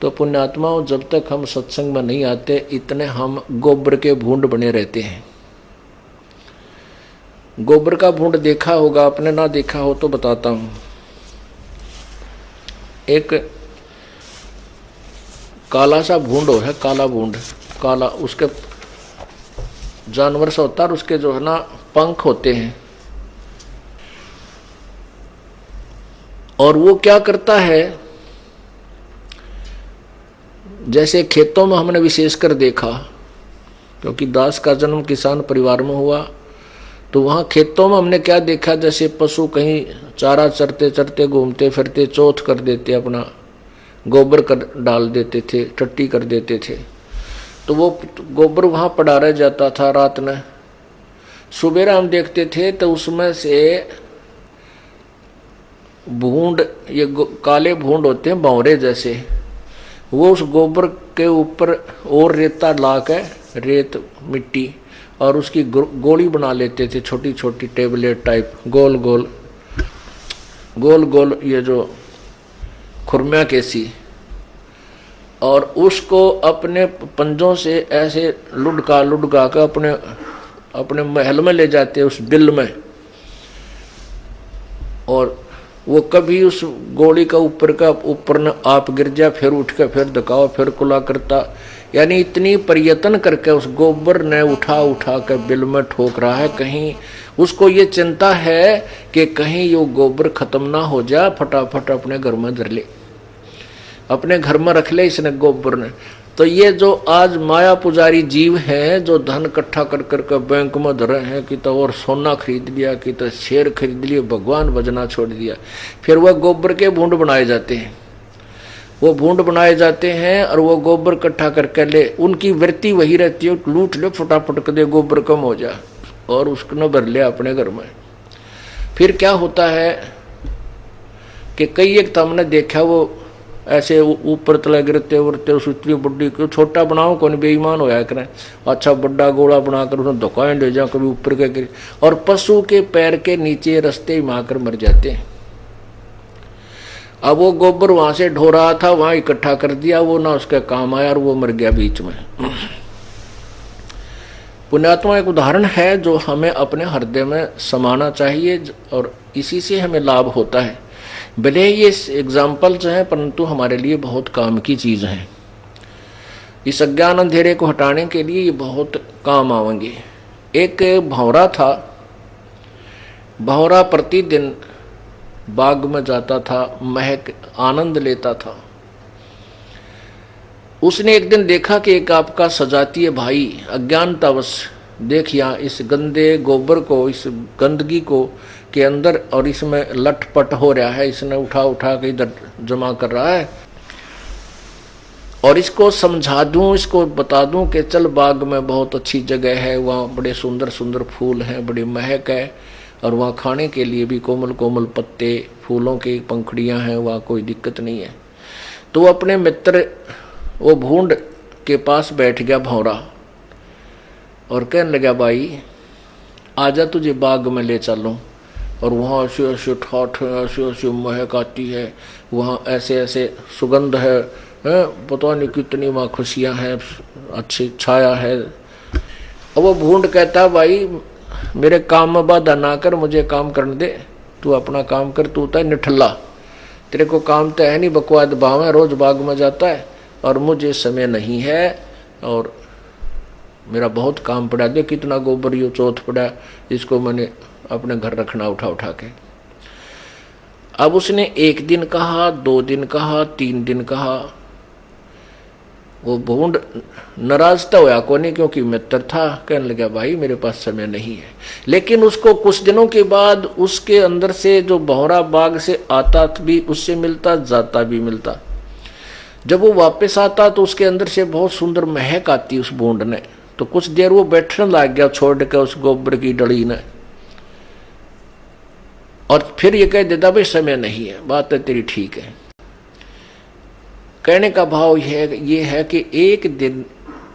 तो पुण्यात्माओं, जब तक हम सत्संग में नहीं आते इतने हम गोबर के भूंड बने रहते हैं। गोबर का भूंड देखा होगा आपने, ना देखा हो तो बताता हूं। एक काला सा भूंड है, काला भूंड, काला, उसके जानवर सा होता है और उसके जो है ना पंख होते हैं। और वो क्या करता है, जैसे खेतों में हमने विशेषकर देखा, क्योंकि दास का जन्म किसान परिवार में हुआ, तो वहां खेतों में हमने क्या देखा, जैसे पशु कहीं चारा चरते चरते घूमते फिरते चौथ कर देते, अपना गोबर कर डाल देते थे, टट्टी कर देते थे, तो वो गोबर वहां पड़ा रह जाता था रात में। सुबह हम देखते थे तो उसमें से भूंड, ये काले भूंड होते हैं भंवरे जैसे, वो उस गोबर के ऊपर और रेता ला के, रेत मिट्टी, और उसकी गोली बना लेते थे, छोटी छोटी टेबलेट टाइप, गोल गोल गोल गोल, ये जो खुरमिया कैसी, और उसको अपने पंजों से ऐसे लुढ़का लुढ़का कर अपने अपने महल में ले जाते उस बिल में। और वो कभी उस गोली का ऊपर न आप गिर जाए, फिर उठ के फिर धकाओ, फिर कुला करता, यानी इतनी प्रयत्न करके उस गोबर ने उठा उठा कर बिल में ठोक रहा है। कहीं उसको ये चिंता है कि कहीं ये गोबर खत्म ना हो जाए, फटाफट अपने घर में धर ले, अपने घर में रख ले इसने गोबर ने। तो ये जो आज माया पुजारी जीव हैं, जो धन इकट्ठा कर करके बैंक में धरे हैं, कि तो और सोना खरीद लिया, कि तो शेर खरीद लिए, भगवान भजना छोड़ दिया, फिर वह गोबर के भूंड बनाए जाते हैं, वो भूंड बनाए जाते हैं और वो गोबर इकट्ठा करके ले, उनकी वृत्ति वही रहती है, लूट ले फटाफट कर दे, गोबर कम हो जाए, और उसको न भर ले अपने घर में। फिर क्या होता है कि कई एक तो हमने देखा, वो ऐसे ऊपर तले गिरते उड़ते, उस इतनी बड्डी को छोटा बनाओ, कौन बेईमान होया करें, अच्छा बड्डा गोला बनाकर उसमें धोखाएं ले जा, कभी ऊपर के गिर, और पशु के पैर के नीचे रस्ते ही माकर मर जाते हैं। अब वो गोबर वहां से ढो रहा था, वहां इकट्ठा कर दिया, वो ना उसका काम आया और वो मर गया बीच में। पुण्यात्मा एक उदाहरण है जो हमें अपने हृदय में समाना चाहिए, और इसी से हमें लाभ होता है। भले ये एग्जाम्पल्स हैं, परंतु हमारे लिए बहुत काम की चीज हैं। इस अज्ञान अंधेरे को हटाने के लिए ये बहुत काम आवेंगे। एक भंवरा था, भंवरा प्रतिदिन बाग में जाता था, महक आनंद लेता था। उसने एक दिन देखा कि एक आपका सजातीय भाई अज्ञानतावश देखिया इस गंदे गोबर को, इस गंदगी को के अंदर, और इसमें लटपट हो रहा है, इसने उठा उठा के इधर जमा कर रहा है, और इसको समझा दूं, इसको बता दूं कि चल बाग में बहुत अच्छी जगह है, वहाँ बड़े सुंदर सुंदर फूल हैं, बड़ी महक है, और वहाँ खाने के लिए भी कोमल कोमल पत्ते, फूलों की पंखुड़ियाँ हैं, वहाँ कोई दिक्कत नहीं है। तो अपने मित्र वो भूंड के पास बैठ गया भंवरा, और कहने लगा, भाई आजा तुझे बाग में ले चलूं, और वहाँ ऐसे ऐसे ठाठ है, ऐसे ऐसे महक आती है, वहाँ ऐसे ऐसे सुगंध है, पता नहीं कितनी वहाँ खुशियाँ हैं, अच्छी छाया है। अब वो भूंड कहता है, भाई मेरे काम में बाधा ना कर, मुझे काम करने दे, तू अपना काम कर, तू होता है निठल्ला, तेरे को काम तो है नहीं, बकवाद भाव है, रोज बाग में जाता है, और मुझे समय नहीं है, और मेरा बहुत काम पड़ा, दे कितना गोबर यो चौथ पड़ा, इसको मैंने अपने घर रखना उठा उठा के। अब उसने एक दिन कहा, 2 दिन कहा, 3 दिन कहा, वो भूंड नाराज तो होया को नहीं, क्योंकि मित्र था, कहने लगा, भाई मेरे पास समय नहीं है। लेकिन उसको कुछ दिनों के बाद उसके अंदर से जो भंवरा बाग से आता भी, उससे मिलता, जाता भी मिलता। जब वो वापस आता तो उसके अंदर से बहुत सुंदर महक आती उस भूंड ने। तो कुछ देर वो बैठने लग गया छोड़ के उस गोबर की डली ने, और फिर ये कह देता, भाई समय नहीं है, बात है तेरी ठीक है। कहने का भाव ये है कि एक दिन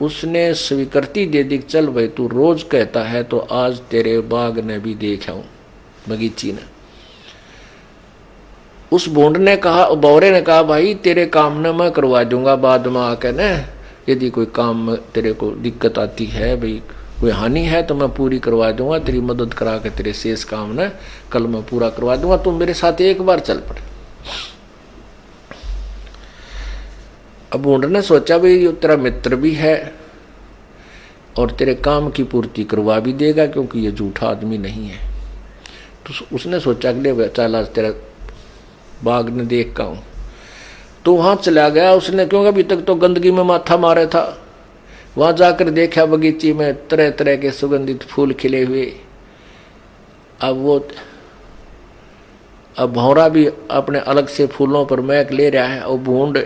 उसने स्वीकृति दे दी, चल भाई तू रोज कहता है तो आज तेरे बाग ने भी देखा हूं, बगीची ने। उस भूंड ने कहा, बौरे ने कहा, भाई तेरे काम ने मैं करवा दूंगा बाद में आके न, यदि कोई काम में तेरे को दिक्कत आती है, भाई कोई हानि है तो मैं पूरी करवा दूंगा, तेरी मदद करा के तेरे शेष काम ने कल मैं पूरा करवा दूंगा, तुम मेरे साथ एक बार चल पड़े। अब भूंड ने सोचा भाई ये तेरा मित्र भी है और तेरे काम की पूर्ति करवा भी देगा, क्योंकि ये झूठा आदमी नहीं है। तो उसने सोचा कि चल आज तेरा बाग ने देख का हूं, तो वहां चला गया उसने, क्योंकि अभी तक तो गंदगी में माथा मारे था। वहां जाकर देखा बगीचे में तरह तरह के सुगंधित फूल खिले हुए। अब भौरा भी अपने अलग से फूलों पर महक ले रहा है, और भूंड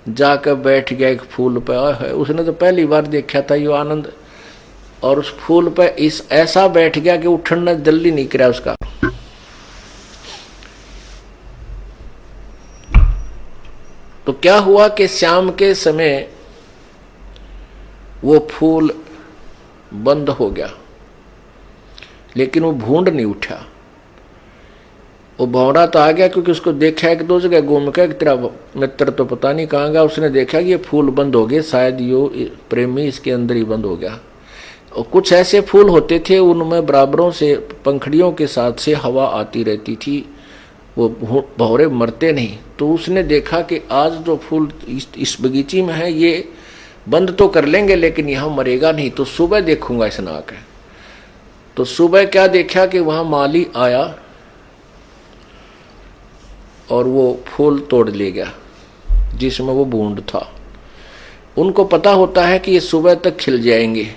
जाकर बैठ गया एक फूल पर। उसने तो पहली बार देखा था ये आनंद, और उस फूल पर इस ऐसा बैठ गया कि उठना जल्दी नहीं करा उसका। तो क्या हुआ कि शाम के समय वो फूल बंद हो गया, लेकिन वो भूंड नहीं उठा। वो भौरा तो आ गया, क्योंकि उसको देखा एक दो जगह घूम के, तेरा मित्र तो पता नहीं कहाँ गया। उसने देखा कि ये फूल बंद हो गए, शायद यो प्रेमी इसके अंदर ही बंद हो गया। और कुछ ऐसे फूल होते थे उनमें बराबरों से पंखड़ियों के साथ से हवा आती रहती थी, वो भौरे मरते नहीं। तो उसने देखा कि आज जो फूल इस बगीचे में है ये बंद तो कर लेंगे, लेकिन यहाँ मरेगा नहीं, तो सुबह देखूंगा इसने आके। तो सुबह क्या देखा कि वहां माली आया और वो फूल तोड़ ले गया जिसमें वो बूंद था। उनको पता होता है कि ये सुबह तक खिल जाएंगे,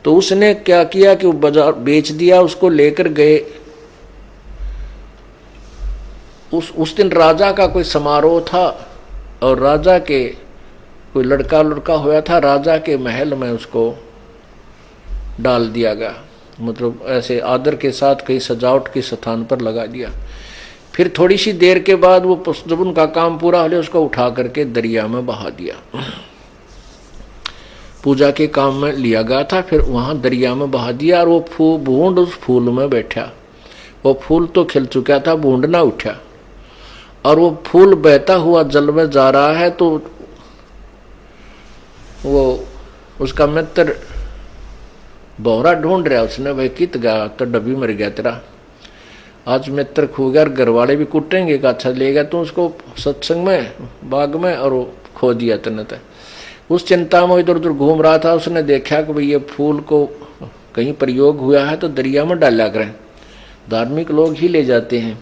तो उसने क्या किया कि वो बाजार बेच दिया, उसको लेकर गए। उस दिन राजा का कोई समारोह था, और राजा के कोई लड़का हुआ था, राजा के महल में उसको डाल दिया गया, मतलब ऐसे आदर के साथ कहीं सजावट के स्थान पर लगा दिया। फिर थोड़ी सी देर के बाद वो जब उनका काम पूरा हो गया, उसको उठा करके दरिया में बहा दिया। पूजा के काम में लिया गया था, फिर वहां दरिया में बहा दिया, और वो बूंद उस फूल में बैठा। वो फूल तो खिल चुका था, बूंद ना उठा, और वो फूल बहता हुआ जल में जा रहा है। तो वो उसका मित्र भौरा ढूंढ रहा, उसने भाई कित गया, तो डब्बी मर गया तेरा, आज मित्र खो गया, घर वाले भी कुटेंगे का अच्छा ले गया तू उसको सत्संग में बाग में, और वो खो दिया तने। उस चिंता में इधर उधर घूम रहा था, उसने देखा कि भाई ये फूल को कहीं प्रयोग हुआ है तो दरिया में डाला करें, धार्मिक लोग ही ले जाते हैं।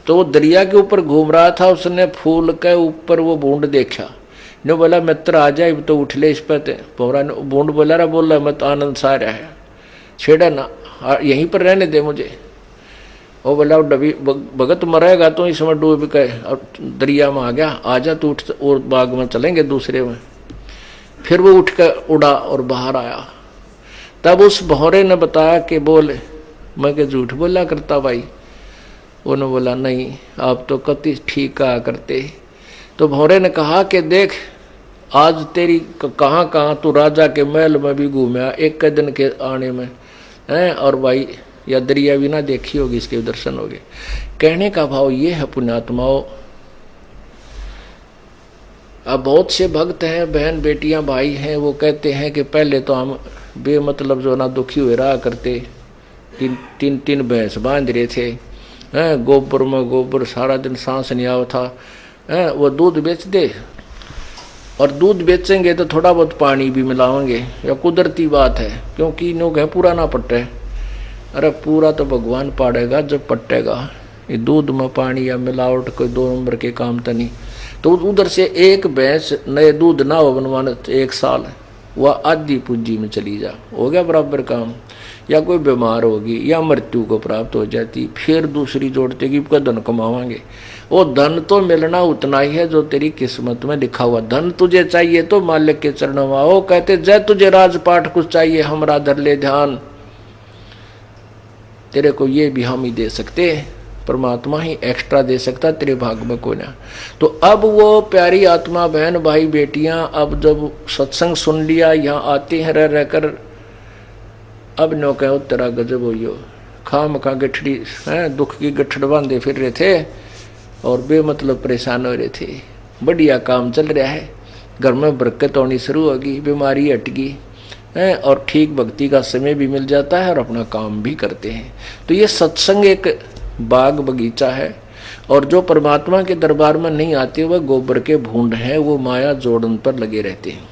तो वो दरिया के ऊपर घूम रहा था, उसने फूल के ऊपर वो बूंद देखा, ने बोला मित्र आ जाए तो उठ ले इस पर। भौरा ने बूंद बोला रहा, बोल रहा मत आनंद सा रहा है, छेड़ा ना, यहीं पर रहने दे मुझे। वो बोला डबी भगत मरेगा तो इसमें डूब के और दरिया में आ गया, आजा तू उठ, और बाग में चलेंगे दूसरे में। फिर वो उठ कर उड़ा और बाहर आया। तब उस भौरे ने बताया कि बोल मैं के झूठ बोला करता भाई। उन्होंने बोला नहीं, आप तो कति ठीक कहा करते। तो भौरे ने कहा कि देख आज तेरी कहाँ कहाँ तू राजा के महल में भी घूमा एक दिन के आने में है, और भाई या दरिया भी ना देखी होगी, इसके दर्शन हो गए। कहने का भाव ये है पुण्यात्माओं, अब बहुत से भक्त हैं, बहन बेटियां भाई हैं, वो कहते हैं कि पहले तो हम बेमतलब जो ना दुखी हुए रहा करते, तीन भैंस बांध रहे थे, गोबर में गोबर, सारा दिन सांस नहीं आवा था, वो दूध बेच दे, और दूध बेचेंगे तो थोड़ा बहुत पानी भी मिलाएंगे, या कुदरती बात है, क्योंकि लोग है पूरा ना पट्टे। अरे पूरा तो भगवान पाड़ेगा जब पट्टेगा, ये दूध में पानी या मिलावट कोई 2 नंबर के काम तो नहीं। तो उधर से एक भैंस नए दूध ना हो बनवाने 1 साल, वह आधी पूंजी में चली जा, हो गया बराबर काम। या कोई बीमार होगी या मृत्यु को प्राप्त हो जाती, फिर दूसरी जोड़ते कि इसका धन कमावांगे। वो धन तो मिलना उतना ही है जो तेरी किस्मत में लिखा हुआ। धन तुझे चाहिए तो मालिक के चरणों में आओ, कहते जय तुझे राजपाट कुछ चाहिए हमरा धर ले ध्यान, तेरे को ये भी हम ही दे सकते, परमात्मा ही एक्स्ट्रा दे सकता, तेरे भाग में कोई ना। तो अब वो प्यारी आत्मा बहन भाई बेटियां, अब जब सत्संग सुन लिया, यहाँ आते हैं रह रहकर, अब नो कहो तेरा गजब हो, खाम का गठड़ी है, दुख की गठड़ बांधे फिर रहे थे, और बेमतलब परेशान हो रहे थे। बढ़िया काम चल रहा है, घर में बरकत होनी शुरू होगी, बीमारी हट गई है और ठीक भक्ति का समय भी मिल जाता है और अपना काम भी करते हैं। तो ये सत्संग एक बाग बगीचा है, और जो परमात्मा के दरबार में नहीं आते वह गोबर के भूंड हैं, वो माया जोड़न पर लगे रहते हैं।